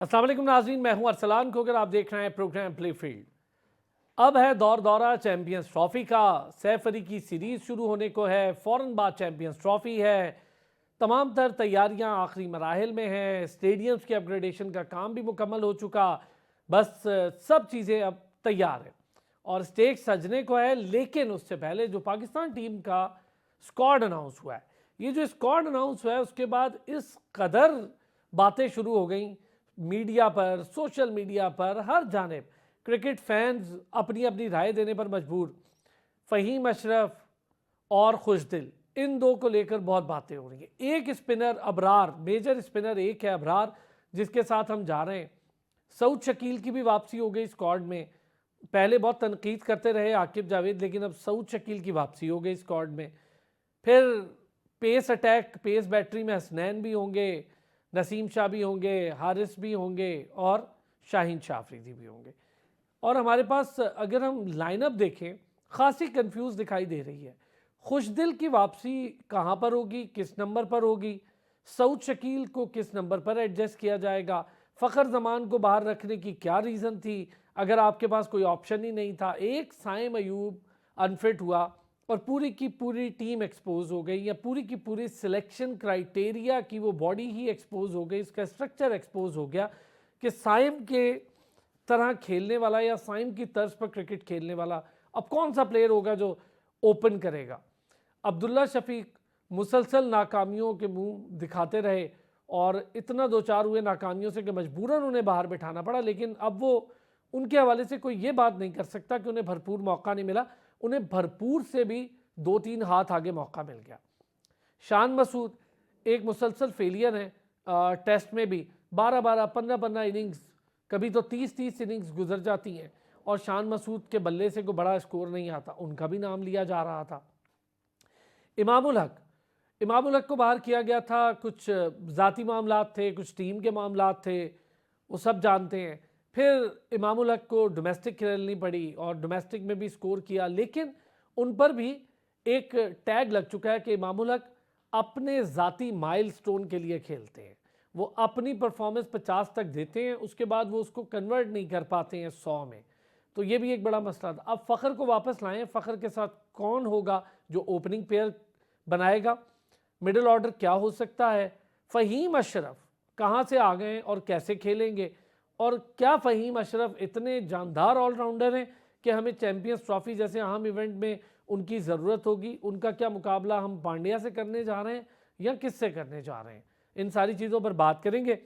अस्सलाम वालेकुम नाज़रीन, मैं हूं अरसलान खोकर। आप देख रहे हैं प्रोग्राम प्ले फील्ड। अब है दौर दौरा चैंपियंस ट्रॉफी का। सैफ अली की सीरीज शुरू होने को है, फ़ौरन बाद चैंपियंस ट्रॉफी है। तमाम तर तैयारियां आखिरी मराहिल में हैं। स्टेडियम्स के अपग्रेडेशन का काम भी मुकम्मल हो चुका। बस सब चीज़ें अब तैयार हैं और स्टेज सजने को है। लेकिन उससे पहले जो पाकिस्तान टीम का स्क्वाड अनाउंस हुआ है, ये जो स्क्वाड अनाउंस हुआ है उसके बाद इस कदर बातें शुरू हो गई मीडिया पर, सोशल मीडिया पर, हर जानिब क्रिकेट फैंस अपनी अपनी राय देने पर मजबूर। फ़हीम अशरफ और खुशदिल, इन दो को लेकर बहुत बातें हो रही हैं। एक स्पिनर अबरार, मेजर स्पिनर एक है अबरार, जिसके साथ हम जा रहे हैं। सऊद शकील की भी वापसी हो गई स्क्वाड में। पहले बहुत तनकीद करते रहे आकिब जावेद, लेकिन अब सऊद शकील की वापसी हो गई स्क्वाड में। फिर पेस अटैक, पेस बैटरी में हसनैन भी होंगे, नसीम शाह भी होंगे, हारिस भी होंगे और शाहीन शाह अफरीदी भी होंगे। और हमारे पास अगर हम लाइनअप देखें, खासी कंफ्यूज दिखाई दे रही है। खुशदिल की वापसी कहाँ पर होगी, किस नंबर पर होगी? सऊद शकील को किस नंबर पर एडजस्ट किया जाएगा? फ़खर जमान को बाहर रखने की क्या रीज़न थी अगर आपके पास कोई ऑप्शन ही नहीं था? एक साइम अयूब अनफिट हुआ और पूरी की पूरी टीम एक्सपोज हो गई, या पूरी की पूरी सिलेक्शन क्राइटेरिया की वो बॉडी ही एक्सपोज हो गई, इसका स्ट्रक्चर एक्सपोज हो गया कि साइम के तरह खेलने वाला या साइम की तर्ज पर क्रिकेट खेलने वाला अब कौन सा प्लेयर होगा जो ओपन करेगा? अब्दुल्ला शफीक मुसलसल नाकामियों के मुंह दिखाते रहे और इतना दो चार हुए नाकामियों से कि मजबूरन उन्हें बाहर बिठाना पड़ा। लेकिन अब वो उनके हवाले से कोई ये बात नहीं कर सकता कि उन्हें भरपूर मौका नहीं मिला। उन्हें भरपूर से भी दो तीन हाथ आगे मौका मिल गया। शान मसूद एक मुसलसल फेलियर है, टेस्ट में भी 12-12, 15-15 इनिंग्स, कभी तो 30-30 इनिंग्स गुजर जाती हैं और शान मसूद के बल्ले से कोई बड़ा स्कोर नहीं आता। उनका भी नाम लिया जा रहा था। इमामुल हक, इमामुल हक को बाहर किया गया था, कुछ ज़ाती मामलात थे, कुछ टीम के मामलात थे, वो सब जानते हैं। फिर इमामुल हक को डोमेस्टिक खेलनी पड़ी और डोमेस्टिक में भी स्कोर किया, लेकिन उन पर भी एक टैग लग चुका है कि इमामुल हक अपने ज़ाती माइलस्टोन के लिए खेलते हैं। वो अपनी परफॉर्मेंस 50 तक देते हैं, उसके बाद वो उसको कन्वर्ट नहीं कर पाते हैं 100 में। तो ये भी एक बड़ा मसला था। अब फ़खर को वापस लाएं, फ़खर के साथ कौन होगा जो ओपनिंग पेयर बनाएगा? मिडिल ऑर्डर क्या हो सकता है? फ़हीम अशरफ कहाँ से आ गए और कैसे खेलेंगे? और क्या फ़हीम अशरफ इतने जानदार ऑलराउंडर हैं कि हमें चैंपियंस ट्रॉफी जैसे अहम इवेंट में उनकी ज़रूरत होगी? उनका क्या मुकाबला हम पांड्या से करने जा रहे हैं या किससे करने जा रहे हैं? इन सारी चीज़ों पर बात करेंगे।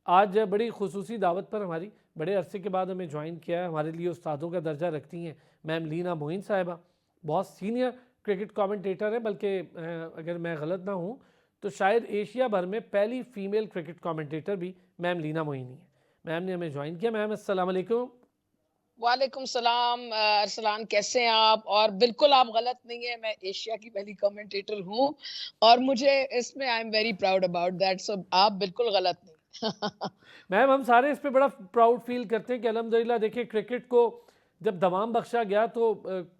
आज बड़ी खुसूसी दावत पर हमारी बड़े अरसे के बाद हमें ज्वाइन किया है, हमारे लिए उस्तादों का दर्जा रखती हैं मैम लीना मोइन साहिबा। बहुत सीनियर क्रिकेट कमेंटेटर है, बल्कि अगर मैं गलत ना हूँ तो शायद एशिया भर में पहली फीमेल क्रिकेट कमेंटेटर भी मैम लीना मोइनी है। मैम ने हमें ज्वाइन किया। मैम अस्सलाम वालेकुम। वालेकुम सलाम। अरसलान, कैसे हैं आप? और बिल्कुल आप गलत नहीं है, मैं एशिया की पहली कमेंटेटर हूँ और मुझे इसमें I am very proud about that. So आप बिल्कुल गलत नहीं। मैम हम सारे इस पे बड़ा प्राउड फील करते हैं कि अल्हम्दुलिल्लाह देखिए, क्रिकेट को जब दवाम बख्शा गया तो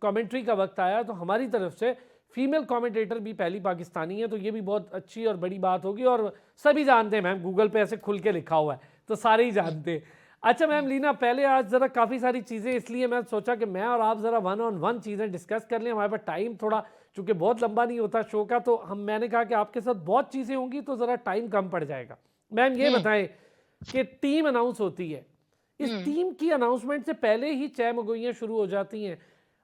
कमेंट्री का वक्त आया तो हमारी तरफ से फीमेल कमेंटेटर भी पहली पाकिस्तानी है, तो ये भी बहुत अच्छी और बड़ी बात होगी। और सभी जानते हैं मैम, गूगल पे ऐसे खुल के लिखा हुआ है तो सारे ही जानते हैं। अच्छा मैम लीना, पहले आज ज़रा काफ़ी सारी चीज़ें, इसलिए मैं सोचा कि मैं और आप ज़रा वन ऑन वन चीज़ें डिस्कस कर लें। हमारे पास टाइम थोड़ा चूँकि बहुत लंबा नहीं होता शो का, तो मैंने कहा कि आपके साथ बहुत चीज़ें होंगी तो ज़रा टाइम कम पड़ जाएगा। मैम ये हम्म। बताएं कि टीम अनाउंस होती है, इस हम्म। टीम की अनाउंसमेंट से पहले ही चहमगोइयाँ शुरू हो जाती हैं।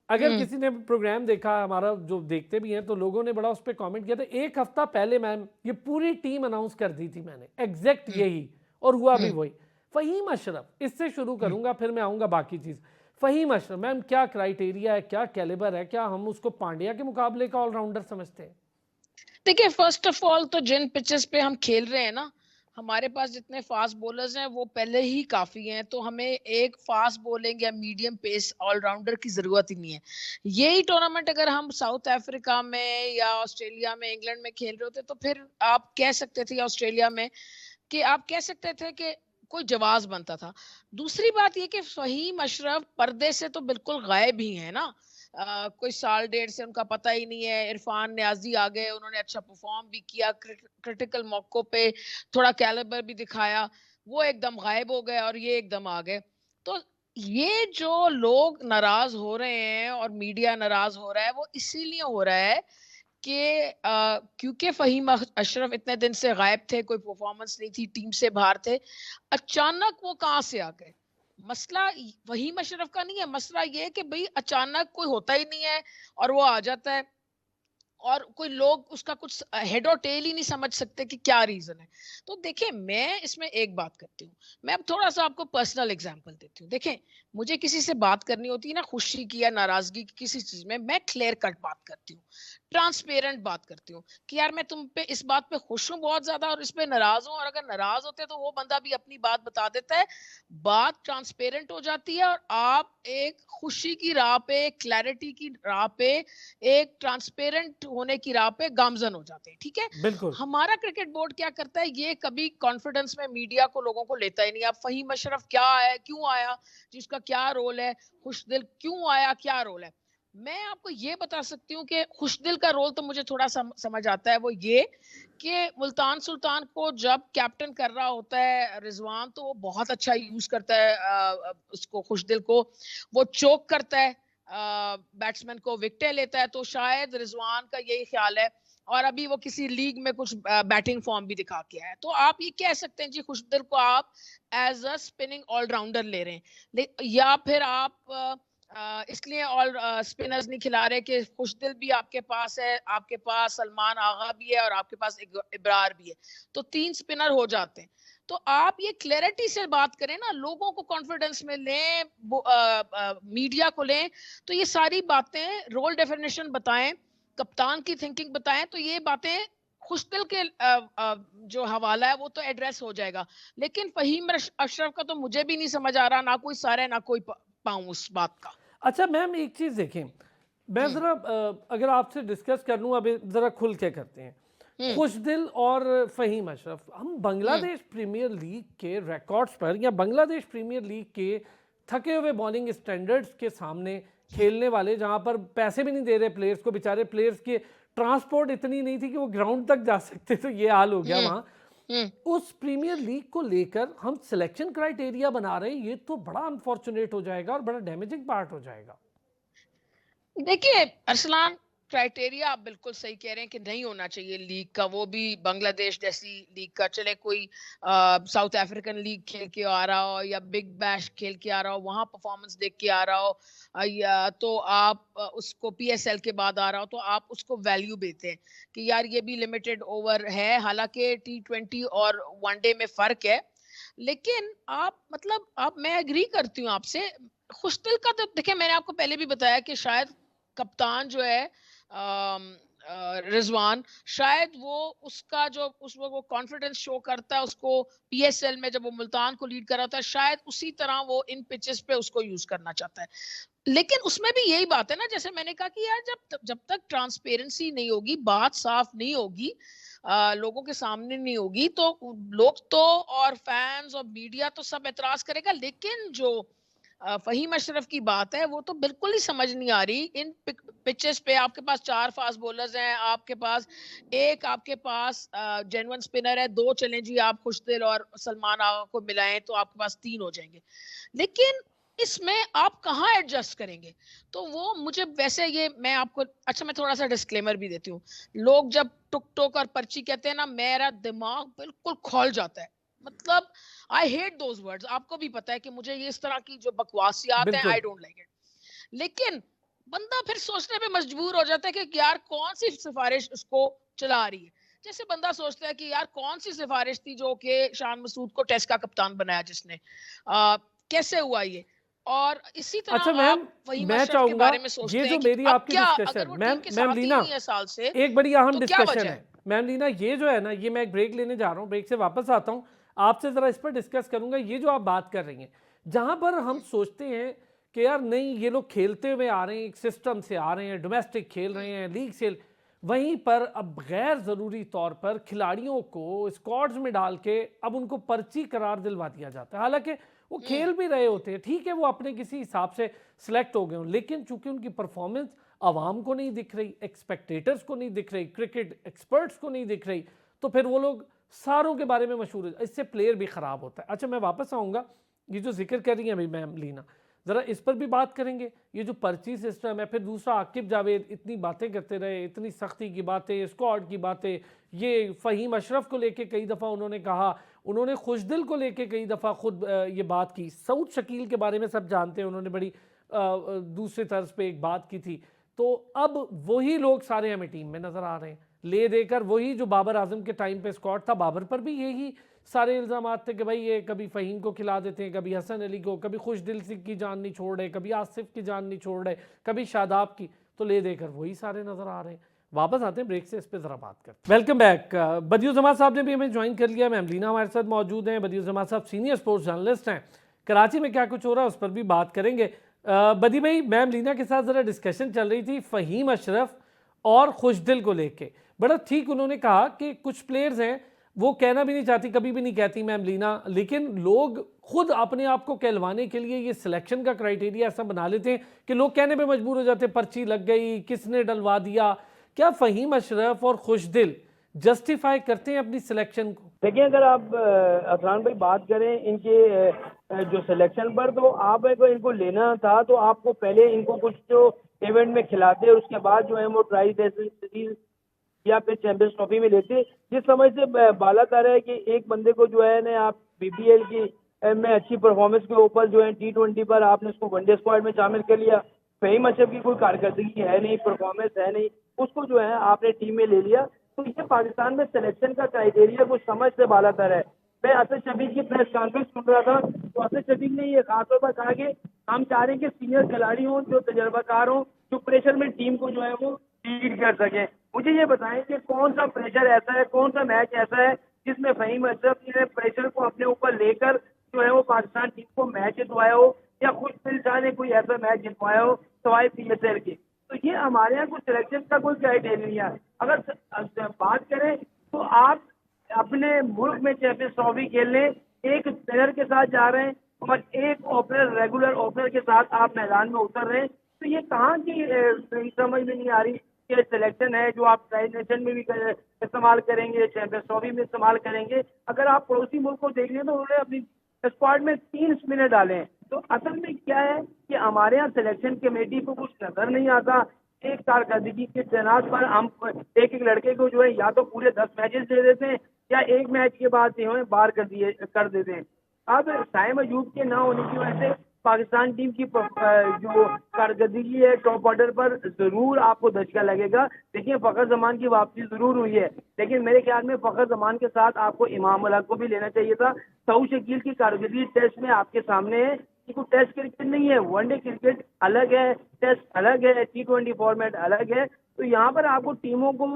अगर हम्म। किसी ने प्रोग्राम देखा हमारा, जो देखते भी हैं, तो लोगों ने बड़ा उस पर कॉमेंट किया था। एक हफ्ता पहले मैम ये पूरी टीम अनाउंस कर दी थी मैंने, एग्जैक्ट हम्म। यही, और हुआ भी हम्म। वही। फ़हीम अशरफ, इससे शुरू हम्म। करूंगा फिर मैं आऊँगा बाकी चीज़। फ़हीम अशरफ मैम, क्या क्राइटेरिया है, क्या कैलिबर है, क्या हम उसको पांड्या के मुकाबले का ऑलराउंडर समझते हैं? देखिए, फर्स्ट ऑफ ऑल तो जिन पिचेस पे हम खेल रहे हैं ना, हमारे पास जितने फास्ट बॉलर्स हैं वो पहले ही काफी हैं, तो हमें एक फास्ट बॉलिंग या मीडियम पेस ऑलराउंडर की जरूरत ही नहीं है। यही टूर्नामेंट अगर हम साउथ अफ्रीका में या ऑस्ट्रेलिया में, इंग्लैंड में खेल रहे होते तो फिर आप कह सकते थे, ऑस्ट्रेलिया में, कि आप कह सकते थे कि कोई जवाब बनता था। दूसरी बात ये कि फ़हीम अशरफ पर्दे से तो बिल्कुल गायब ही है ना। कोई साल डेढ़ से उनका पता ही नहीं है। इरफान नियाजी आ गए, उन्होंने अच्छा परफॉर्म भी किया, क्रिटिकल मौकों पे थोड़ा कैलिबर भी दिखाया। वो एकदम गायब हो गए और ये एकदम आ गए। तो ये जो लोग नाराज़ हो रहे हैं और मीडिया नाराज़ हो रहा है, वो इसीलिए हो रहा है कि क्योंकि फ़हीम अशरफ इतने दिन से गायब थे, कोई परफ़ॉर्मेंस नहीं थी, टीम से बाहर थे। अचानक वो कहाँ से आ गए? मसला फ़हीम अशरफ का नहीं है, मसला ये है कि भई अचानक कोई होता ही नहीं है और वो आ जाता है। और कोई लोग उसका कुछ हेड और टेल ही नहीं समझ सकते कि क्या रीजन है। तो देखिए मैं इसमें एक बात करती हूँ। मैं अब थोड़ा-सा आपको पर्सनल एग्जांपल देती हूँ। देखें, मुझे किसी से बात करनी होती है ना खुशी की या नाराज़गी की किसी चीज़ में, मैं क्लियर कट बात करती हूँ। ट्रांसपेरेंट बात करती हूँ कि यार मैं तुम पे इस बात पे खुश हूँ बहुत ज़्यादा और इस पे नाराज़ हूँ, और अगर नाराज़ होते हैं तो वो बंदा भी अपनी बात बता देता है। बात ट्रांसपेरेंट हो जाती है और आप एक खुशी की राह पे, क्लैरिटी की राह पे, एक ट्रांसपेरेंट होने की राह पे गामजन हो जाते हैं, ठीक है? बिल्कुल। हमारा क्रिकेट बोर्ड क्या करता है, ये कभी कॉन्फिडेंस में मीडिया को लोगों को लेता ही नहीं। अब फ़हीम अशरफ क्या है, क्यों आया, जिसका क्या रोल है, खुशदिल क्यों आया, क्या रोल है? मैं आपको ये बता सकती हूँ कि खुशदिल का रोल तो मुझे थोड़ा समझ आता है, वो ये कि मुल्तान सुल्तान को जब कैप्टन कर रहा होता है रिजवान, तो वो बहुत अच्छा यूज करता है उसको, खुशदिल को। वो चोक करता है बैट्समैन को, विकेटें लेता है, तो शायद रिजवान का यही ख्याल है। और अभी वो किसी लीग में कुछ बैटिंग फॉर्म भी दिखा के आया है। तो आप ये कह सकते हैं जी खुशदिल को आप एज अ स्पिनिंग ऑलराउंडर ले रहे हैं, या फिर आप इसलिए ऑल स्पिनर्स नहीं खिला रहे कि खुशदिल भी आपके पास है, आपके पास सलमान आगा भी है और आपके पास इब्रार भी है, तो 3 स्पिनर हो जाते हैं। तो आप ये क्लैरिटी से बात करें ना, लोगों को कॉन्फिडेंस में लें, मीडिया को लें, तो ये सारी बातें, रोल डेफिनेशन बताएं, कप्तान की थिंकिंग बताएं, तो ये बातें खुशदिल के जो हवाला है वो तो एड्रेस हो जाएगा। लेकिन फ़हीम अशरफ का तो मुझे भी नहीं समझ आ रहा, ना कोई सर है, ना कोई पाऊँ उस बात का। अच्छा मैम, एक चीज़ देखें, मैं हुँ, ज़रा अगर आपसे डिस्कस कर लूँ, अभी ज़रा खुल के करते हैं। हुँ, खुशदिल और फ़हीम अशरफ, हम हुँ, बांग्लादेश प्रीमियर लीग के रिकॉर्ड्स पर या बांग्लादेश प्रीमियर लीग के थके हुए बॉलिंग स्टैंडर्ड्स के सामने खेलने वाले, जहाँ पर पैसे भी नहीं दे रहे प्लेयर्स को, बेचारे प्लेयर्स के ट्रांसपोर्ट इतनी नहीं थी कि वो ग्राउंड तक जा सकते, तो ये हाल हो गया हुँ, वहाँ। हुँ। उस प्रीमियर लीग को लेकर हम सिलेक्शन क्राइटेरिया बना रहे हैं, ये तो बड़ा अनफॉर्चुनेट हो जाएगा और बड़ा डैमेजिंग पार्ट हो जाएगा। देखिए, अरसलान, क्राइटेरिया आप बिल्कुल सही कह रहे हैं कि नहीं होना चाहिए लीग का, वो भी बांग्लादेश जैसी लीग का। चले कोई साउथ अफ्रीकन लीग खेल के आ रहा हो या बिग बैश खेल के आ रहा हो, वहाँ परफॉर्मेंस देख के आ रहा हो, या तो आप उसको पीएसएल के बाद आ रहा हो, तो आप उसको वैल्यू देते हैं कि यार ये भी लिमिटेड ओवर है। हालाँकि टी20 और वनडे में फ़र्क है, लेकिन आप मतलब आप मैं एग्री करती हूँ आपसे। खुशदिल का तो देखिए, मैंने आपको पहले भी बताया कि शायद कप्तान जो है रिजवान, शायद वो उसका जो उस वो कॉन्फिडेंस शो करता है उसको पीएसएल में, जब वो मुल्तान को लीड कर रहा था, शायद उसी तरह वो इन पिचेस पे उसको यूज करना चाहता है। लेकिन उसमें भी यही बात है ना, जैसे मैंने कहा कि यार जब जब तक ट्रांसपेरेंसी नहीं होगी, बात साफ नहीं होगी, लोगों के सामने नहीं होगी, तो लोग तो और फैंस और मीडिया तो सब एतराज करेगा। लेकिन जो फ़हीम अशरफ की बात है, वो तो बिल्कुल ही समझ नहीं आ रही। इन पिचेस पे आपके पास 4 फास्ट बॉलर्स हैं, आपके पास जेन्युइन स्पिनर है, 2 चलें जी आप खुशदिल और सलमान आगा को मिलाएँ तो आपके पास 3 हो जाएँगे। लेकिन इसमें आप कहाँ एडजस्ट करेंगे? तो वो मुझे वैसे ये मैं आपको अच्छा मैं थोड़ा-सा डिस्क्लेमर भी देती हूँ। लोग जब टुक-टुक और पर्ची कहते हैं ना, मेरा दिमाग बिल्कुल खौल जाता है। मतलब आई हेट दोज़ वर्ड्स। आपको भी पता है कि मुझे ये इस तरह की जो बकवासियात हैं, आई बिल्कुल। Don't like it. लेकिन बंदा फिर सोचने पे मजबूर हो जाता है कि यार कौन-सी सिफ़ारिश उसको चला रही है। जैसे बंदा सोचता है कि यार कौन-सी सिफ़ारिश थी जो कि शान मसूद को टेस्ट का कप्तान बनाया जिसने। कैसे हुआ ये? और इसी तरह अच्छा मैम, आप फ़हीम मैं अशरफ के चाहूँगा, बारे में ये सोचते हैं जो कि मेरी अब आपकी क्या, अगर डिस्कशन, वो टीम मैम के मैम साथ ही लीना, नहीं है साल से, एक बड़ी अहम तो क्या डिस्कशन वजह है। है? मैम लीना, ये जो है ना, ये मैं एक ब्रेक लेने जा रहा हूँ, ब्रेक से वापस आता हूँ, आपसे ज़रा इस पर डिस्कस करूँगा। ये जो आप बात कर रही हैं, जहाँ पर हम हुँ, सोचते हैं कि यार नहीं, ये लोग खेलते हुए आ रहे हैं, एक सिस्टम से आ रहे हैं, डोमेस्टिक खेल हुँ, रहे हैं, लीग से, वहीं पर अब गैर ज़रूरी तौर पर खिलाड़ियों को स्क्वाड्स में डाल के अब उनको पर्ची करार दिलवा दिया जाता है। हालांकि वो हुँ, खेल भी रहे होते हैं, ठीक है, वो अपने किसी हिसाब से सिलेक्ट हो गए हों, लेकिन चूंकि उनकी परफॉर्मेंस आवाम को नहीं दिख रही, एक्सपेक्टेटर्स को नहीं दिख रही, क्रिकेट एक्सपर्ट्स को नहीं दिख रही, तो फिर वो लोग सारों के बारे में मशहूर है, इससे प्लेयर भी ख़राब होता है। अच्छा, मैं वापस आऊँगा, ये जो जिक्र कर रही हैं अभी मैम लीना, ज़रा इस पर भी बात करेंगे। ये जो पर्ची सिस्टम है, फिर दूसरा आकिब जावेद इतनी बातें करते रहे, इतनी सख्ती की बातें, स्क्वाड की बातें, ये फ़हीम अशरफ को लेके कई दफ़ा उन्होंने कहा, उन्होंने खुशदिल को लेके कई दफ़ा खुद ये बात की, सऊद शकील के बारे में सब जानते हैं, उन्होंने बड़ी दूसरे तर्ज पे एक बात की थी। तो अब वही लोग सारे हमें टीम में नज़र आ रहे हैं, ले देकर वही जो बाबर आजम के टाइम पे स्क्वाड था, बाबर पर भी यही सारे इल्ज़ाम थे कि भाई ये कभी फ़हीम को खिला देते हैं, कभी हसन अली को, कभी खुशदिल सिंह की जान नहीं छोड़ रहे, कभी आसिफ की जान नहीं छोड़ रहे, कभी शादाब की, तो ले देकर वही सारे नज़र आ रहे हैं। वापस आते हैं ब्रेक से, इस पर ज़रा बात करते हैं। Welcome back. बदियुल जमात साहब ने भी हमें ज्वाइन कर लिया, मैम लीना हमारे साथ मौजूद हैं। बदियुल जमात साहब सीनियर स्पोर्ट्स जर्नलिस्ट हैं, कराची में क्या कुछ हो रहा है उस पर भी बात करेंगे। बदी भाई, मैम लीना के साथ ज़रा डिस्कशन चल रही थी फ़हीम अशरफ और खुशदिल को लेके। बड़ा ठीक उन्होंने कहा कि कुछ प्लेयर्स हैं वो कहना भी नहीं चाहती, कभी भी नहीं कहती मैम लीना, लेकिन लोग खुद अपने आप को कहलवाने के लिए ये सिलेक्शन का क्राइटेरिया ऐसा बना लेते हैं कि लोग कहने पे मजबूर हो जाते हैं, पर्ची लग गई, किसने डलवा दिया। क्या फ़हीम अशरफ और खुशदिल जस्टिफाई करते हैं अपनी सिलेक्शन को? देखिए, अगर आप अफरान भाई बात करें इनके जो सिलेक्शन पर, तो आप अगर इनको लेना था तो आपको पहले इनको कुछ जो इवेंट में खिलाते, उसके बाद जो है वो ट्राई सीरीज या फिर चैंपियंस ट्रॉफी में लेते। जिस समझ से बालातर है कि एक बंदे को जो है ना आप बीपीएल की में अच्छी परफॉर्मेंस के ऊपर जो है T20 पर आपने उसको वनडे स्क्वाड में शामिल कर लिया। फ़हीम अशरफ की कोई कारकर्दगी है नहीं, परफॉर्मेंस है नहीं, उसको जो है आपने टीम में ले लिया। तो ये पाकिस्तान में सिलेक्शन का क्राइटेरिया कुछ समझ से बालातर है। मैं असद शफीक की प्रेस कॉन्फ्रेंस सुन रहा था, तो असद शफीक ने ये खासतौर पर कहा कि हम चाह रहे हैं कि सीनियर खिलाड़ी हों, जो तजर्बाकार हों, जो प्रेशर में टीम को जो है वो लीड कर सकें। मुझे ये बताएं कि कौन सा प्रेशर ऐसा है, कौन सा मैच ऐसा है जिसमें फ़हीम अशरफ ने प्रेशर को अपने ऊपर लेकर जो है वो पाकिस्तान टीम को मैच जितवाया हो, या खुशदिल शाह ने कोई ऐसा मैच जितवाया हो सवाए PSL के। तो ये हमारे यहाँ कुछ सिलेक्शन का कोई क्राइटेरिया है। अगर बात करें तो आप अपने मुल्क में चैंपियंस ट्रॉफी खेलने एक प्लेयर के साथ जा रहे हैं और एक ओपनर, रेगुलर ओपनर के साथ आप मैदान में उतर रहे हैं, तो ये कहाँ की समझ में नहीं आ रही कि सिलेक्शन है जो आप ट्राई नेशन में भी इस्तेमाल करेंगे, चैंपियंस ट्रॉफी में इस्तेमाल करेंगे। अगर आप पड़ोसी मुल्क को देख लें तो उन्होंने अपनी स्क्वाड में 3 स्पिनर डाले हैं। तो असल में क्या है कि हमारे यहाँ सिलेक्शन कमेटी को कुछ नजर नहीं आता। एक कारकर्दगी के तैनात पर हम एक एक लड़के को जो है या तो पूरे 10 मैचेस दे देते हैं या एक मैच के बाद जो है बाहर कर देते हैं। अब साइम अयूब के ना होने की वजह से पाकिस्तान टीम की जो कारकर्दगी है टॉप ऑर्डर पर जरूर आपको धचका लगेगा। देखिए, फ़खर जमान की वापसी जरूर हुई है, लेकिन मेरे ख्याल में फ़खर जमान के साथ आपको इमाम अल हक को भी लेना चाहिए था। सऊद शकील की कारकर्दगी टेस्ट में आपके सामने है, टेस्ट क्रिकेट नहीं है, वनडे क्रिकेट अलग है, टेस्ट अलग है, T20 फॉर्मेट अलग है। तो यहाँ पर आपको टीमों को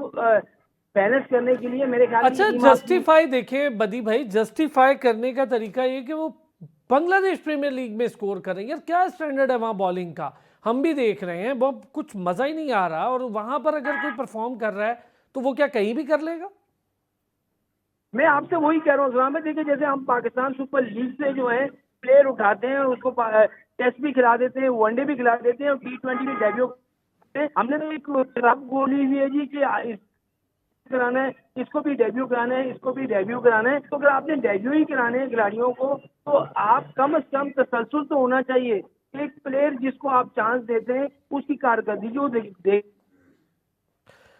बैलेंस करने के लिए मेरे ख्याल अच्छा, जस्टिफाई देखिए बदी भाई, जस्टिफाई करने का तरीका ये कि वो बांग्लादेश प्रीमियर लीग में स्कोर कर रहे हैं। यार क्या स्टैंडर्ड है वहाँ बॉलिंग का, हम भी देख रहे हैं, बहुत कुछ मजा ही नहीं आ रहा। और वहां पर अगर कोई परफॉर्म कर रहा है तो वो क्या कहीं भी कर लेगा? मैं आपसे वही कह रहा हूँ। देखिए, जैसे हम पाकिस्तान सुपर लीग से जो है प्लेयर उठाते हैं और उसको टेस्ट भी खिला देते हैं, वनडे भी खिला देते हैं और T20 भी डेब्यू करते हैं। हमने तो एक शराब गोली हुई है जी कि कराना है, इसको भी डेब्यू कराना है, इसको भी डेब्यू कराना है। तो अगर आपने डेब्यू ही कराने हैं खिलाड़ियों को, तो आप कम से कम तसलसल तो होना चाहिए। एक प्लेयर जिसको आप चांस देते हैं उसकी कारकर्दगी जो देख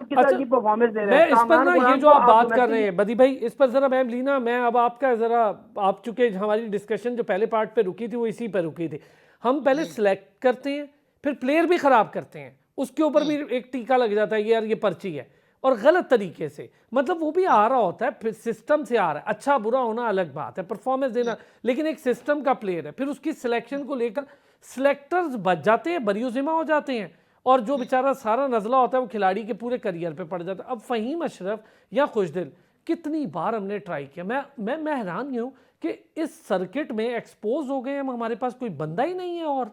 अच्छा, परफॉर्मेंस दे रहे मैं हैं। इस पर ना ये जो आप बात कर रहे हैं हैं बदी भाई, इस पर जरा मैम लीना, मैं अब आपका जरा, आप चूंकि हमारी डिस्कशन जो पहले पार्ट पे रुकी थी वो इसी पर रुकी थी। हम पहले सिलेक्ट करते हैं, फिर प्लेयर भी खराब करते हैं, उसके ऊपर भी एक टीका लग जाता है कि यार ये पर्ची है, और गलत तरीके से, मतलब वो भी आ रहा होता है, फिर सिस्टम से आ रहा है। अच्छा बुरा होना अलग बात है, परफॉर्मेंस देना, लेकिन एक सिस्टम का प्लेयर है, फिर उसकी सिलेक्शन को लेकर सिलेक्टर्स बच जाते हैं, बरियोजिमा हो जाते हैं, और जो बेचारा सारा नजला होता है वो खिलाड़ी के पूरे करियर पे पड़ जाता है। अब फ़हीम अशरफ या खुशदिल कितनी बार हमने ट्राई किया, मैं हैरान हूँ कि इस सर्किट में एक्सपोज हो गए हम, हमारे पास कोई बंदा ही नहीं है। और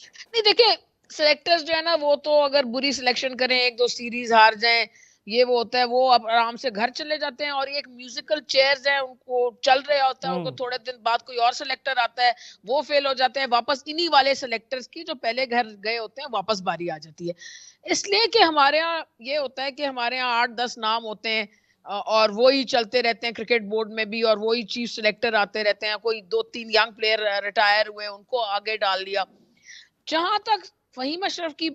नहीं, देखिए सिलेक्टर्स जो है ना, वो तो अगर बुरी सिलेक्शन करें, 1-2 सीरीज हार जाएं, ये वो होता है, वो अब आराम से घर चले जाते हैं। और ये एक म्यूजिकल चेयर्स है, उनको चल रहा होता है, उनको थोड़े दिन बाद कोई और सिलेक्टर आता है, वो फेल हो जाते हैं, वापस इन्हीं वाले सिलेक्टर्स की जो पहले घर गए होते हैं वापस बारी आ जाती है। इसलिए कि हमारे यहाँ ये होता है कि हमारे यहाँ 8-10 नाम होते हैं, और वो ही चलते रहते हैं क्रिकेट बोर्ड में भी, और वो ही चीफ सिलेक्टर आते रहते हैं, कोई 2-3 यंग प्लेयर रिटायर हुए उनको आगे डाल दिया। जहां तक फहीम अशरफ की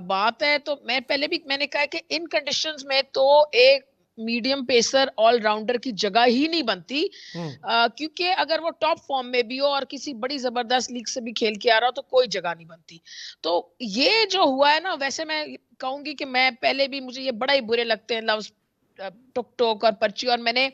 बात है, तो मैंने कहा कि इन कंडीशंस में तो एक मीडियम पेसर ऑलराउंडर की जगह ही नहीं बनती, क्योंकि अगर वो टॉप फॉर्म में भी हो और किसी बड़ी जबरदस्त लीग से भी खेल के आ रहा हो तो कोई जगह नहीं बनती। तो ये जो हुआ है ना, वैसे मैं कहूंगी कि मैं पहले भी, मुझे ये बड़ा ही बुरे लगते हैं लफ्ज टुक टोक और पर्ची, और मैंने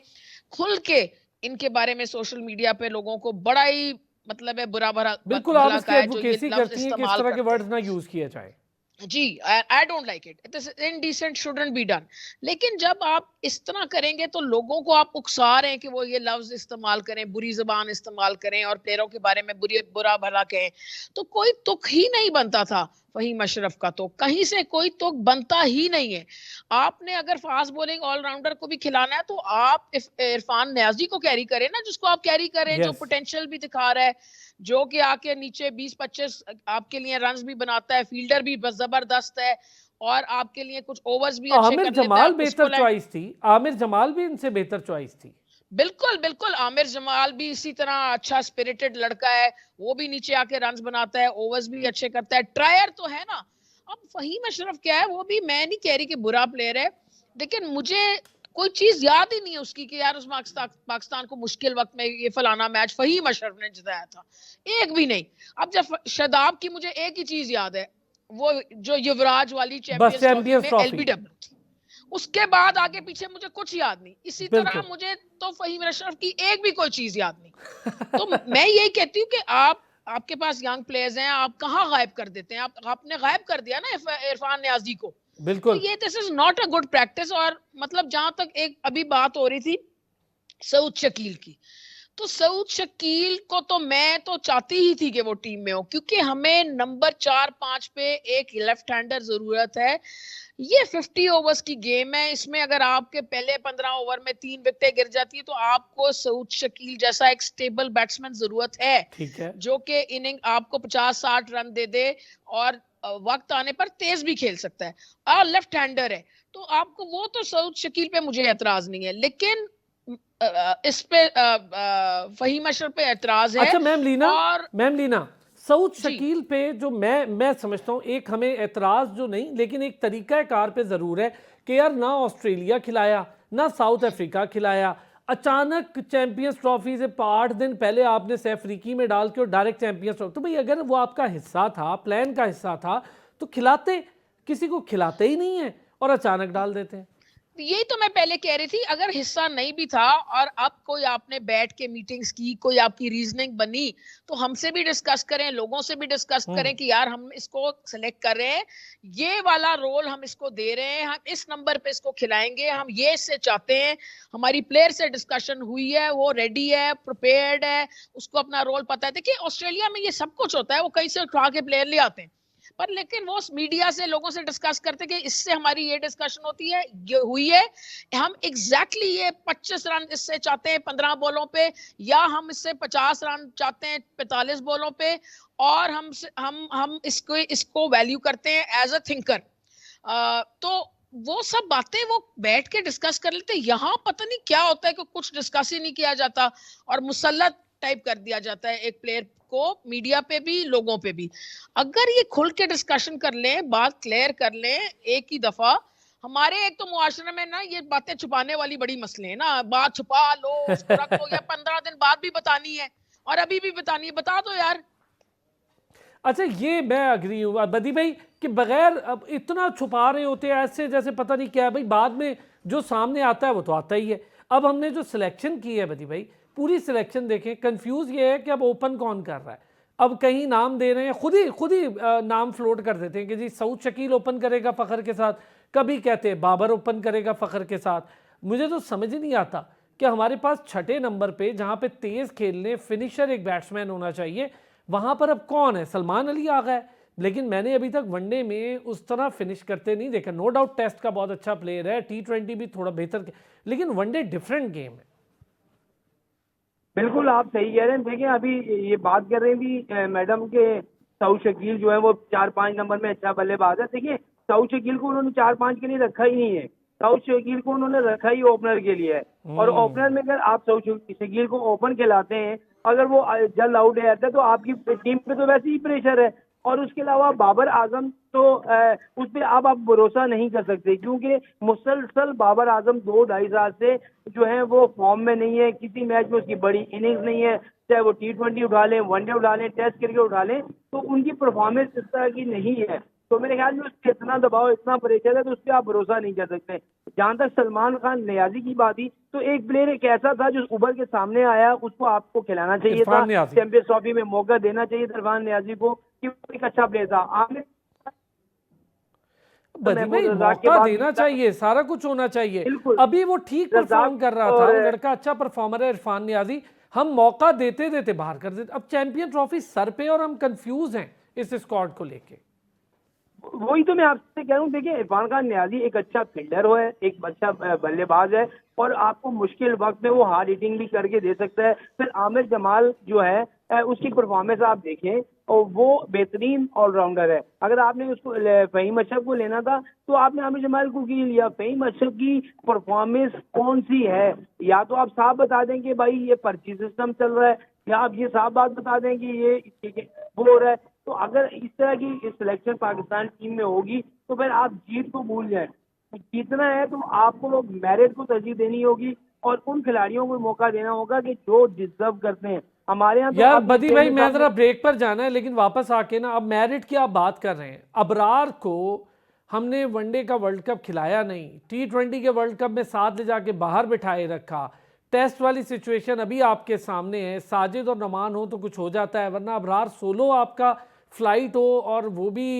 खुल के इनके बारे में सोशल मीडिया पे लोगों को बड़ा ही मतलब है बुरा भरा बिल्कुल आप भला इसकी कहा है, जो ये एडवोकेसी लफ्ज करती हैं कि इस इस्तेमाल तरह के करते वर्ड्स हैं। ना यूज किया जाए। जी, I don't like it, it is indecent, shouldn't be done. लेकिन जब आप इस तरह करेंगे तो लोगों को आप उकसा रहे हैं कि वो ये लफ्ज इस्तेमाल करें, बुरी जबान इस्तेमाल करें और प्लेयरों के बारे में बुरा भला कहें, तो कोई तुक ही नहीं बनता था फहीम अशरफ का, तो कहीं से कोई तुक बनता ही नहीं है। आपने अगर फास्ट बॉलिंग ऑलराउंडर को भी खिलाना है तो आप इरफान नियाजी को कैरी करें ना, जिसको आप कैरी करें, जो Yes. पोटेंशियल भी दिखा रहा है, जो कि आके नीचे 20-25 आपके लिए रन्स भी बनाता है, फील्डर भी जबरदस्त है, और आपके लिए कुछ ओवर्स भी अच्छे आमिर कर लेता है, जमाल उसको बेहतर चॉइस थी, आमिर जमाल भी इनसे बेहतर चॉइस थी। बिल्कुल बिल्कुल, आमिर जमाल भी इसी तरह अच्छा स्पिरिटेड लड़का है, वो भी नीचे आके रन्स बनाता है, ओवर्स भी अच्छे करता है, ट्रायर तो है ना। अब फहीम अशरफ क्या है, वो भी मैं नहीं कह रही कि बुरा प्लेयर है, लेकिन मुझे कोई चीज याद ही नहीं है उसकी कि यार उस पाकिस्तान को मुश्किल वक्त में ये फलाना मैच फहीम अशरफ ने जिताया था, एक भी नहीं। अब जब शादाब की मुझे एक ही चीज याद है, वो जो युवराज वाली बस चैंपियंस ट्रॉफी चैंपियंस में ट्रॉफी। एलबीडब्ल्यू थी, उसके बाद आगे पीछे मुझे कुछ याद नहीं। इसी तरह बिल्कुल। मुझे तो फहीम अशरफ की एक भी कोई चीज याद नहीं। तो मैं यही कहती हूँ कि आपके पास यंग प्लेयर्स हैं, आप कहाँ गायब कर देते हैं, आपने गायब कर दिया ना इरफान नियाजी को। तो बिल्कुल ये this is not a good practice. और मतलब जहां तक एक अभी बात हो रही थी सऊद शकील की, तो सऊद शकील को तो मैं तो चाहती ही थी कि वो टीम में हो, क्योंकि हमें नंबर 4-5 पे एक लेफ्ट हैंडर जरूरत है। ये 50 ओवर्स की गेम है, इसमें अगर आपके पहले 15 ओवर में 3 विकेटें गिर जाती है तो आपको सऊद शकील जैसा एक स्टेबल बैट्समैन जरूरत है, ठीक है। जो कि इनिंग आपको 50-60 रन दे दे और वक्त आने पर तेज भी खेल सकता है, और लेफ्ट हैंडर है। तो आपको वो तो सऊद शकील पे मुझे एतराज नहीं है, लेकिन इस पे फहीम अशरफ पे एतराज है। अच्छा और मैम लीना, सऊद जी, शकील पे जो मैं समझता हूँ, एक हमें एतराज जो नहीं, लेकिन एक तरीका कार पे जरूर है कि यार ना ऑस्ट्रेलिया खिलाया, ना साउथ अफ्रीका खिलाया, अचानक चैंपियंस ट्रॉफी से 8 दिन पहले आपने सैफ अफ्रीकी में डाल के और डायरेक्ट चैंपियंस ट्रॉफी, तो भाई अगर वो आपका हिस्सा था, प्लान का हिस्सा था, तो खिलाते। किसी को खिलाते ही नहीं है और अचानक डाल देते हैं। यही तो मैं पहले कह रही थी, अगर हिस्सा नहीं भी था और अब कोई आपने बैठ के मीटिंग्स की, कोई आपकी रीजनिंग बनी, तो हमसे भी डिस्कस करें, लोगों से भी डिस्कस करें कि यार हम इसको सेलेक्ट कर रहे हैं, ये वाला रोल हम इसको दे रहे हैं, हम इस नंबर पे इसको खिलाएंगे, हम ये इससे चाहते हैं। हमारी प्लेयर से डिस्कशन हुई है, वो रेडी है, प्रिपेयर्ड है, उसको अपना रोल पता है। देखिए ऑस्ट्रेलिया में ये सब कुछ होता है, वो कहीं से उठा के प्लेयर ले आते हैं, पर लेकिन वो मीडिया से लोगों से डिस्कस करते कि इससे हमारी ये डिस्कशन होती है, ये हुई है, हम एग्जैक्टली ये 25 रन इससे चाहते हैं 15 बॉलों पे, या हम इससे 50 रन चाहते हैं 45 बॉलों पे, और हम इसको वैल्यू करते हैं एज अ थिंकर। तो वो सब बातें वो बैठ के डिस्कस कर लेते। यहाँ पता नहीं क्या होता है कि कुछ डिस्कस ही नहीं किया जाता और मुसल्लत टाइप कर दिया जाता है एक प्लेयर को, मीडिया पे भी, लोगों पे भी। अगर ये खुल के डिस्कशन कर लें, बात क्लियर कर लें एक ही दफा। हमारे एक तो मुआशरे में ना ये बातें छुपाने वाली बड़ी मसले हैं ना, बात छुपा लो, उसको रख दो, या 15 दिन बाद भी बतानी है और अभी भी बतानी है, बता दो यार। अच्छा, ये मैं अग्री हूँ बदी भाई कि बगैर अब इतना छुपा रहे होते हैं ऐसे जैसे पता नहीं क्या है भाई, बाद में जो सामने आता है वो तो आता ही है। अब हमने जो सिलेक्शन की है बदी भाई, पूरी सिलेक्शन देखें, कंफ्यूज ये है कि अब ओपन कौन कर रहा है। अब कहीं नाम दे रहे हैं, खुद ही नाम फ्लोट कर देते हैं कि जी सऊद शकील ओपन करेगा फ़खर के साथ, कभी कहते हैं बाबर ओपन करेगा फ़खर के साथ। मुझे तो समझ ही नहीं आता कि हमारे पास छठे नंबर पे जहाँ पे तेज़ खेलने फिनिशर एक बैट्समैन होना चाहिए, वहाँ पर अब कौन है? सलमान अली आ गया है, लेकिन मैंने अभी तक वनडे में उस तरह फिनिश करते नहीं देखा। नो डाउट टेस्ट का बहुत अच्छा प्लेयर है, T20 भी थोड़ा बेहतर, लेकिन वनडे डिफरेंट गेम है। बिल्कुल आप सही कह रहे हैं। देखिए अभी ये बात कर रहे हैं भी मैडम के सऊद शकील जो है वो 4-5 नंबर में अच्छा बल्लेबाज है। देखिए सऊद शकील को उन्होंने 4-5 के लिए रखा ही नहीं है, साउथ शकील को उन्होंने रखा ही ओपनर के लिए है। और ओपनर में अगर आप साउथ शकील को ओपन खिलाते हैं, अगर वो जल्द आउट हो जाता है तो आपकी टीम पे तो वैसे ही प्रेशर है। और उसके अलावा बाबर आजम तो उस पर आप भरोसा नहीं कर सकते, क्योंकि मुसलसल बाबर आजम 2-2.5 साल से जो है वो फॉर्म में नहीं है। किसी मैच में उसकी बड़ी इनिंग्स नहीं है, चाहे वो T20 उठा लें, वनडे उठा लें, टेस्ट क्रिकेट उठा लें, तो उनकी परफॉर्मेंस इस तरह की नहीं है। तो मेरे ख्याल में उसके इतना दबाव, इतना प्रेशर है, तो उस पर आप भरोसा नहीं कर सकते। जहां तक सलमान खान नियाजी की बात थी, तो एक प्लेयर एक ऐसा था जो उभर के सामने आया, उसको आपको खिलाना चाहिए था, इरफान नियाजी। चैंपियंस ट्रॉफी में मौका देना चाहिए था इरफान नियाजी को, कि वो एक अच्छा प्लेयर था। आमिर बदी भाई रज़ाक के मौका बाद देना चाहिए, सारा कुछ होना चाहिए। बिल्कुल। अभी वो ठीक परफॉर्म कर रहा था, और वो लड़का अच्छा परफॉर्मर है इरफान नियाजी, हम मौका देते देते बाहर कर देते। अब चैंपियन ट्रॉफी सर पे और हम कंफ्यूज हैं इस स्क्वाड को लेके। वही तो मैं आपसे कह रहा हूँ, देखिए इरफान खान नियाजी एक अच्छा फील्डर है, एक अच्छा बल्लेबाज है, और आपको मुश्किल वक्त में वो हार्ड हिटिंग भी करके दे सकता है। फिर आमिर जमाल जो है उसकी परफॉर्मेंस आप देखें, और वो बेहतरीन ऑलराउंडर है। अगर आपने उसको फहीम अशरफ को लेना था तो आपने आमिर जमाल को क्यों लिया? फहीम अशरफ की परफॉर्मेंस कौन सी है? या तो आप साफ बता दें कि भाई ये पर्ची सिस्टम चल रहा है, या आप ये साफ बात बता दें कि ये वो हो रहा है। तो अगर इस तरह की सिलेक्शन पाकिस्तान टीम में होगी तो फिर आप जीत को भूल जाएं। तो जीतना है तो आपको मेरिट को तरजीह देनी होगी, और उन खिलाड़ियों को मौका देना होगा कि जो डिजर्व करते हैं। हमारे यहाँ तो यार आप बदी भाई, मैं सामने- जरा ब्रेक पर जाना है, लेकिन वापस आके ना, अब मेरिट की आप बात कर रहे हैं। अबरार को हमने वनडे का वर्ल्ड कप खिलाया नहीं, T20 के वर्ल्ड कप में साथ ले जाके बाहर बिठाए रखा। टेस्ट वाली सिचुएशन अभी आपके सामने है, साजिद और नमान हो तो कुछ हो जाता है, वरना अबरार सोलो आपका फ्लाइट हो और वो भी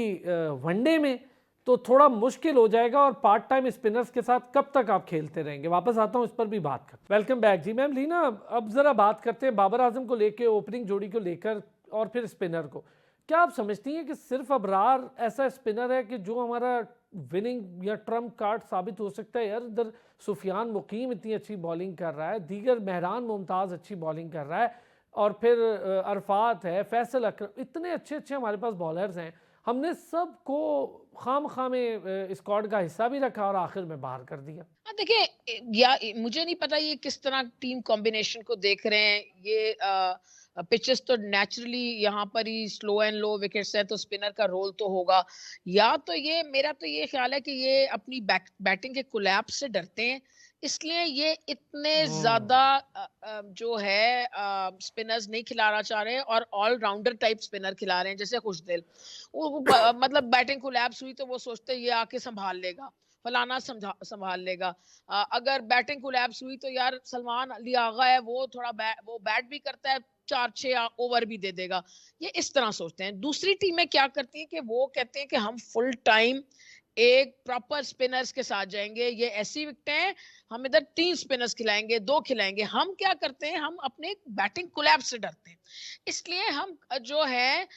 वनडे में, तो थोड़ा मुश्किल हो जाएगा। और पार्ट टाइम स्पिनर्स के साथ कब तक आप खेलते रहेंगे? वापस आता हूं, इस पर भी बात कर। वेलकम बैक जी। मैम लीना, अब जरा बात करते हैं बाबर आजम को लेकर, ओपनिंग जोड़ी को लेकर, और फिर स्पिनर को। क्या आप समझती हैं कि सिर्फ अबरार ऐसा स्पिनर है कि जो हमारा विनिंग या ट्रम्प कार्ड साबित हो सकता है? यार इधर सुफियान मुकीम इतनी अच्छी बॉलिंग कर रहा है, दीगर मेहरान मुमताज़ अच्छी बॉलिंग कर रहा है, और फिर अरफात है, फैसल अकरम, इतने अच्छे अच्छे हमारे पास बॉलर्स हैं। हमने सबको खाम में स्क्वाड का हिस्सा भी रखा और आखिर में बाहर कर दिया। देखिए, या मुझे नहीं पता ये किस तरह टीम कॉम्बिनेशन को देख रहे हैं। ये पिचेस तो नेचुरली यहाँ पर ही स्लो एंड लो विकेट्स हैं, तो स्पिनर का रोल तो होगा। या तो ये, मेरा तो ये ख्याल है कि ये अपनी बैटिंग के कोलैप्स से डरते हैं, इसलिए ये इतने ज्यादा जो है स्पिनर्स नहीं खिलाना चाह रहे हैं, और ऑलराउंडर टाइप स्पिनर खिला रहे हैं। जैसे खुशदिल, मतलब बैटिंग कोलैप्स हुई तो वो सोचते हैं ये आके संभाल लेगा, फलाना संभाल लेगा। अगर बैटिंग कोलैप्स हुई तो यार सलमान अली आगा है, वो थोड़ा वो बैट भी करता है, 4-6 ओवर भी दे देगा। ये इस तरह सोचते हैं। दूसरी टीमें क्या करती हैं कि वो कहते हैं कि हम फुल टाइम एक प्रॉपर स्पिनर्स के साथ जाएंगे, ये ऐसी विकेटें हैं, हम इधर 3 स्पिनर्स खिलाएंगे, 2 खिलाएंगे। हम क्या करते हैं, हम अपने बैटिंग कोलैप्स से डरते हैं, इसलिए हम जो है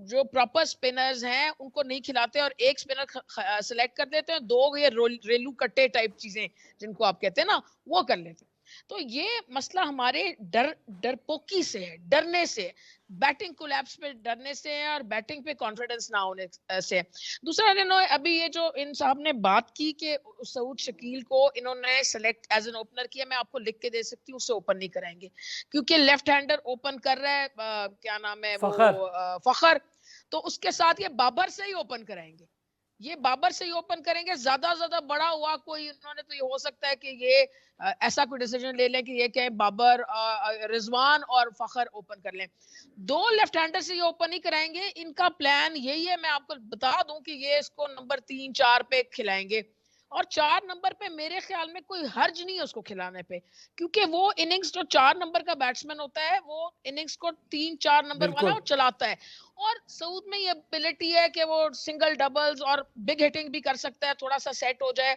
जो प्रॉपर स्पिनर्स हैं उनको नहीं खिलाते, और एक स्पिनर सिलेक्ट कर देते हैं, 2 ये रेलू कट्टे टाइप चीजें जिनको आप कहते हैं ना, वो कर लेते हैं। तो ये मसला हमारे डरपोकी से है, डरने से, बैटिंग कोलैप्स पे डरने से है, और बैटिंग पे कॉन्फिडेंस ना होने से। दूसरा, अभी ये जो इन साहब ने बात की कि सऊद शकील को इन्होंने सेलेक्ट एज एन ओपनर किया, मैं आपको लिख के दे सकती हूँ, उससे ओपन नहीं कराएंगे, क्योंकि लेफ्ट हैंडर ओपन कर रहा है, क्या नाम है वो, फखर, तो उसके साथ ये बाबर से ही ओपन कराएंगे, ये बाबर से ही ओपन करेंगे। ज्यादा बड़ा हुआ कोई इन्होंने, तो ये हो सकता है कि ये ऐसा कोई डिसीजन ले लें कि ये कहें बाबर, रिजवान और फखर ओपन कर लें। 2 लेफ्ट हैंडर से ये ओपन ही कराएंगे। इनका प्लान यही है, मैं आपको बता दूं कि ये इसको नंबर 3-4 पे खिलाएंगे, और 4 नंबर पे मेरे ख्याल में कोई हर्ज नहीं है उसको खिलाने पे, क्योंकि वो इनिंग्स जो 4 नंबर का बैट्समैन होता है, वो इनिंग्स को 3-4 नंबर वाला वो चलाता है। और सऊद में ये एबिलिटी है कि वो सिंगल डबल्स और बिग हिटिंग भी कर सकता है, थोड़ा सा सेट हो जाए।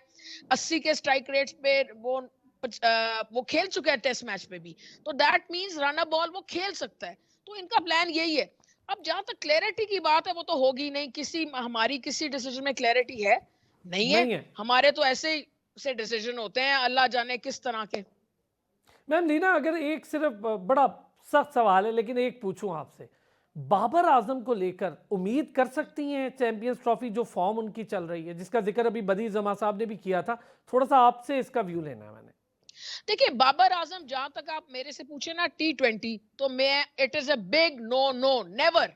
80 के स्ट्राइक रेट्स पे वो खेल चुका है टेस्ट मैच पे भी, तो that means run a ball वो खेल सकता है। तो इनका प्लान यही है। अब जहां तक क्लैरिटी की बात है, वो तो होगी नहीं, हमारी किसी डिसीजन में क्लैरिटी है नहीं है। हमारे तो ऐसे से डिसीजन होते हैं, अल्लाह जाने किस तरह के। मैम लीना, अगर एक सिर्फ बड़ा सख्त सवाल है, लेकिन एक पूछूं आपसे, बाबर आजम को लेकर उम्मीद कर सकती हैं चैंपियंस ट्रॉफी, जो फॉर्म उनकी चल रही है, जिसका जिक्र अभी बदीर जमा साहब ने भी किया था, थोड़ा सा आपसे इसका व्यू लेना है मैंने। देखिए बाबर आजम, जहां तक आप मेरे से पूछे ना T20, तो मैं it is a big no no, never.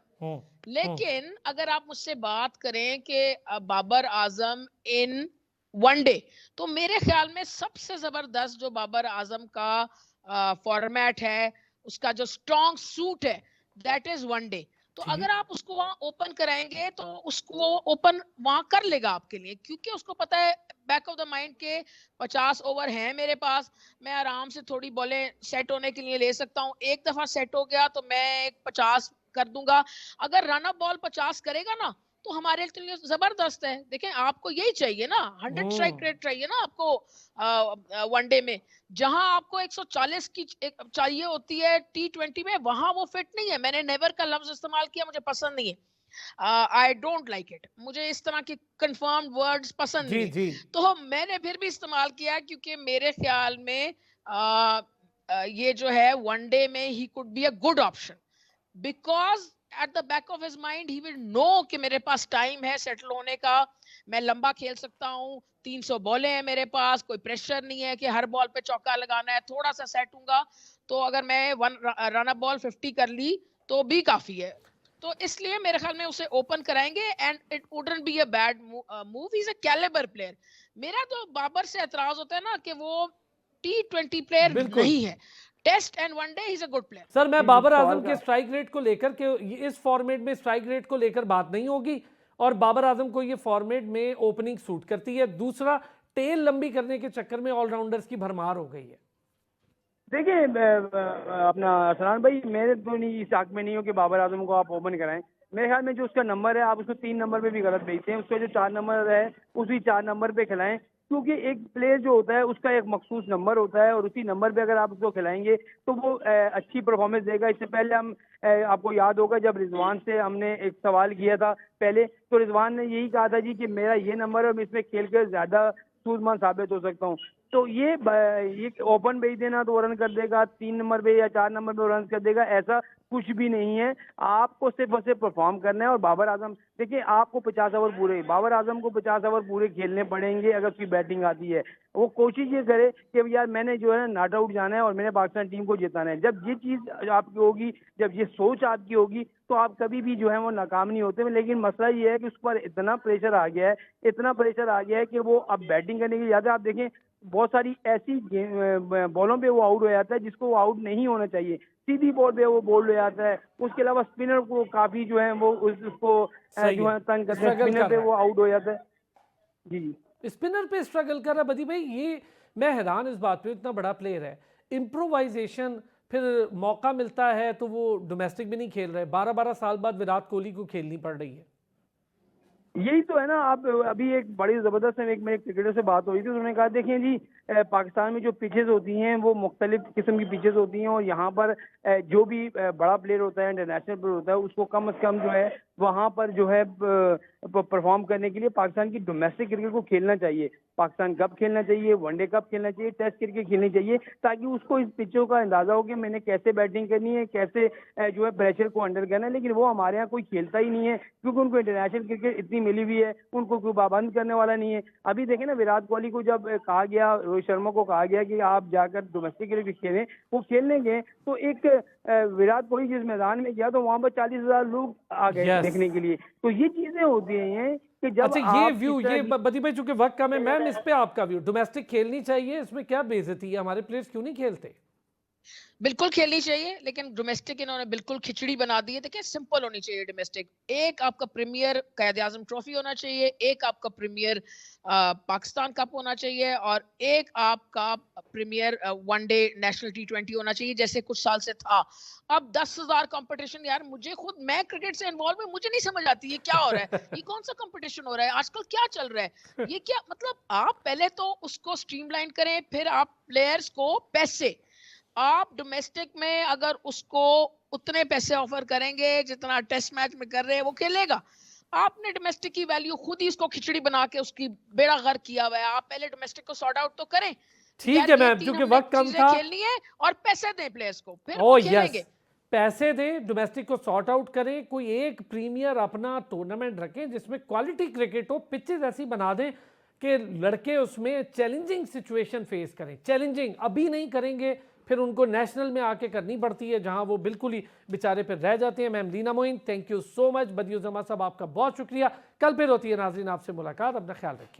लेकिन अगर आप मुझसे बात करें कि बाबर आजम इन वनडे, तो मेरे ख्याल में सबसे जबरदस्त जो बाबर आजम का फॉर्मेट है, उसका जो स्ट्रॉन्ग सूट है, दैट इज वनडे। तो ठीक। अगर आप उसको वहां ओपन कराएंगे तो उसको ओपन वहां कर लेगा आपके लिए, क्योंकि उसको पता है बैक ऑफ द माइंड के 50 ओवर हैं मेरे पास, मैं आराम से थोड़ी बॉलें सेट होने के लिए ले सकता हूँ। एक दफा सेट हो गया तो मैं एक 50 कर दूंगा। अगर रन अप बॉल 50 करेगा ना, तो हमारे लिए जबरदस्त है। देखें, आपको यही चाहिए ना, 100 स्ट्राइक रेट चाहिए ना आपको वनडे में। जहां आपको 140 की चाहिए होती है T20 में, वहां वो फिट नहीं है। मैंने नेवर का लफ्ज इस्तेमाल किया, मुझे पसंद नहीं है। आई डोंट लाइक इट, मुझे इस तरह के कंफर्म्ड वर्ड्स पसंद नहीं जी है। जी। तो मैंने फिर भी इस्तेमाल किया, क्योंकि मेरे ख्याल में ये जो है वनडे में ही could be a good option, because at the back of his mind he will know कि मेरे पास टाइम है सेटल होने का, मैं लंबा खेल सकता हूँ, 300 बॉलें हैं मेरे पास, कोई प्रेशर नहीं है कि हर बॉल पे चौका लगाना है, थोड़ा सा सेट हूंगा तो अगर मैं वन रन अप बॉल 50 कर ली तो भी काफी है। तो इसलिए मेरे ख्याल में उसे ओपन कराएंगे, and it wouldn't be a bad move. He is a calibre player. मेरा तो बाबर से एतराज होता है ना कि वो T20 प्लेयर बिल्कुल नहीं है, test and one day he is a good player. Sir, मैं जी, बाबर सवाल आजम का के स्ट्राइक रेट को लेकर के इस फॉर्मेट में स्ट्राइक रेट को लेकर बात नहीं होगी, और बाबर आजम को ये फॉर्मेट में ओपनिंग सूट करती है। दूसरा, टेल लंबी करने के चक्कर में ऑलराउंडर्स की भरमार हो गई है। देखिए अपना अरसलान भाई, मेरे तो नहीं इस हक में नहीं हो कि बाबर आजम को आप ओपन कराएं। मेरे ख्याल में जो उसका नंबर है, आप उसको 3 नंबर पे भी गलत भेजते हैं। उसका जो 4 नंबर है, उसी 4 नंबर पे खिलाएं, क्योंकि एक प्लेयर जो होता है उसका एक मखसूस नंबर होता है, और उसी नंबर पे अगर आप उसको खिलाएंगे तो वो अच्छी परफॉर्मेंस देगा। इससे पहले हम आपको याद होगा जब रिजवान से हमने एक सवाल किया था पहले, तो रिजवान ने यही कहा था जी कि मेरा ये नंबर है, मैं इसमें खेल कर ज्यादा सूझबूझ साबित हो सकता हूँ। तो ये ओपन भेज देना तो वो रन कर देगा, 3 नंबर पे या 4 नंबर पे रन कर देगा, ऐसा कुछ भी नहीं है। आपको सिर्फ और सिर्फ परफॉर्म करना है। और बाबर आजम, देखिए आपको 50 ओवर पूरे, बाबर आजम को 50 ओवर पूरे खेलने पड़ेंगे अगर उसकी बैटिंग आती है। वो कोशिश ये करे कि यार मैंने जो है नॉट आउट जाना है और मैंने पाकिस्तान टीम को जिताना है। जब ये चीज आपकी होगी, जब ये सोच आपकी होगी, तो आप कभी भी जो है वो नाकाम नहीं होते। लेकिन मसला ये है कि उस पर इतना प्रेशर आ गया है, इतना प्रेशर आ गया है कि वो अब बैटिंग करने की ज्यादा, आप देखें बहुत सारी ऐसी बॉलों पे वो आउट हो जाता है जिसको वो आउट नहीं होना चाहिए, सीधी बॉल पे वो बोल्ड हो जाता है। उसके अलावा स्पिनर को काफी जो है वो उसको सही जो है, है तंग करते हैं, स्ट्रगल स्पिनर कर पे रहा वो है, आउट हो जाता है। जी जी। स्पिनर पे स्ट्रगल कर रहा है बदी भाई। ये मैं हैरान इस बात पे, इतना बड़ा प्लेयर है, इम्प्रोवाइजेशन, फिर मौका मिलता है तो वो डोमेस्टिक भी नहीं खेल रहे। 12-12 साल बाद विराट कोहली को खेलनी पड़ रही है। यही तो है ना। आप अभी एक बड़ी जबरदस्त एक मेरे क्रिकेटर से बात हुई थी, उन्होंने कहा देखिए जी पाकिस्तान में जो पिचेस होती हैं वो मुख्तलिफ किस्म की पिचेस होती हैं, और यहाँ पर जो भी बड़ा प्लेयर होता है, इंटरनेशनल प्लेयर होता है, उसको कम से कम जो है वहाँ पर जो है परफॉर्म करने के लिए पाकिस्तान की डोमेस्टिक क्रिकेट को खेलना चाहिए। पाकिस्तान कप खेलना चाहिए, वनडे कप खेलना चाहिए, टेस्ट क्रिकेट खेलनी चाहिए, ताकि उसको इस पिचों का अंदाजा हो कि मैंने कैसे बैटिंग करनी है, कैसे जो है प्रेशर को अंडर करना है। लेकिन वो हमारे यहाँ कोई खेलता ही नहीं है, क्योंकि उनको इंटरनेशनल क्रिकेट इतनी मिली हुई है, उनको कोई पाबंद करने वाला नहीं है। अभी देखें ना, विराट कोहली को जब कहा गया, रोहित शर्मा को कहा गया कि आप जाकर डोमेस्टिक क्रिकेट खेलें, वो खेलने गए तो एक विराट कोहली जिस मैदान में गया तो वहां पर 40,000 लोग आ गए देखने के लिए। तो ये चीजें होती हैं कि जब अच्छा, ये आप व्यू, ये बदी भाई चूंकि वक्त कम है, मैम इस पे आपका व्यू, डोमेस्टिक खेलनी चाहिए, इसमें क्या बेइज्जती है, हमारे प्लेयर्स क्यों नहीं खेलते? बिल्कुल खेलनी चाहिए, लेकिन डोमेस्टिक इन्होंने बिल्कुल खिचड़ी बना दी है। देखिए, सिंपल होनी चाहिए डोमेस्टिक। एक आपका प्रीमियर कायद आजम ट्रॉफी होना चाहिए, एक आपका प्रीमियर पाकिस्तान कप होना चाहिए, और एक आपका प्रीमियर वनडे नेशनल T20 होना चाहिए, जैसे कुछ साल से था। अब 10,000 कंपटीशन, यार मुझे खुद, मैं क्रिकेट से इन्वॉल्व हूं, मुझे नहीं समझ आती ये क्या हो रहा है, ये कौन सा कंपटीशन हो रहा है आजकल, क्या चल रहा है, ये क्या मतलब। आप पहले तो उसको स्ट्रीमलाइन करें, फिर आप प्लेयर्स को पैसे, आप डोमेस्टिक में अगर उसको उतने पैसे ऑफर करेंगे जितना टेस्ट मैच में कर रहे हैं, वो खेलेगा। आपने डोमेस्टिक की वैल्यू खुद ही उसको खिचड़ी बना के उसकी बेड़ा गर्क किया हुआ है। आप पहले डोमेस्टिक को सॉर्ट आउट तो करें, ठीक यार है ये मैम, 3 क्योंकि हमने वक्त कम चीजें था। खेलनी है, और पैसे दें प्लेयर्स को, फिर ओ वो यस, खेलेंगे। पैसे दें, डोमेस्टिक को सॉर्ट आउट करें, कोई एक प्रीमियर अपना टूर्नामेंट रखें जिसमें क्वालिटी क्रिकेट हो, पिचेज ऐसी बना दें कि लड़के उसमें चैलेंजिंग सिचुएशन फेस करें। चैलेंजिंग अभी नहीं करेंगे फिर उनको नेशनल में आके करनी पड़ती है जहां वो बिल्कुल ही बेचारे फिर रह जाते हैं। Ma'am Leena Moin, thank you so much. Badiuzzaman साहब आपका बहुत शुक्रिया। कल फिर होती है नाज़रीन आपसे मुलाकात, अपना ख्याल रखिए।